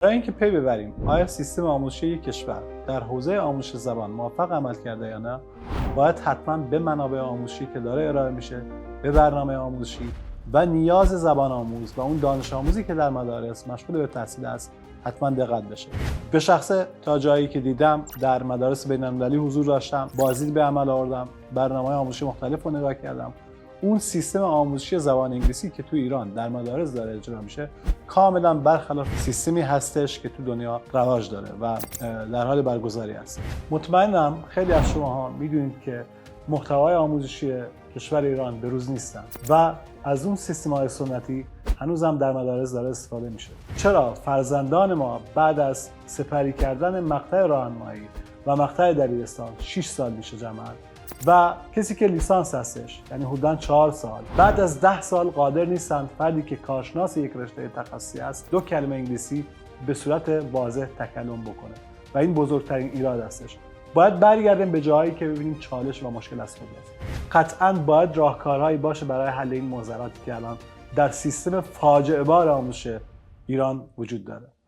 برای اینکه پی ببریم آیا سیستم آموزشی یک کشور در حوزه آموزش زبان موفق عمل کرده یا نه، باید حتما به منابع آموزشی که داره ارائه میشه، به برنامه آموزشی و نیاز زبان آموز و اون دانش آموزی که در مدارس مشغول به تحصیل است حتما دقت بشه. به شخصه تا جایی که دیدم در مدارس بین‌المللی حضور داشتم، بازدید به عمل آوردم، برنامه‌های آموزشی مختلف رو نگاه کردم. اون سیستم آموزشی زبان انگلیسی که تو ایران در مدارس داره اجرا میشه کاملا برخلاف سیستمی هستش که تو دنیا رواج داره و در حال برگزاری است. مطمئنم خیلی از شماها میدونید که محتوای آموزشی کشور ایران به روز نیستن و از اون سیستم‌های سنتی هنوزم در مدارس داره استفاده میشه. چرا فرزندان ما بعد از سپری کردن مقطع راهنمایی و مقطع دبیرستان 6 سال میشه جمعاً و کسی که لیسانس هستش یعنی حدوداً 4 سال بعد از 10 سال قادر نیستند فردی که کارشناس یک رشته تخصصی است 2 کلمه انگلیسی به صورت واضح تکلم بکنه و این بزرگترین ایراد هستش. باید برگردیم به جایی که ببینیم چالش و مشکل از کجاست. قطعاً باید راهکارهایی باشه برای حل این معضلاتی که الان در سیستم فاجعه بار آموزش ایران وجود داره.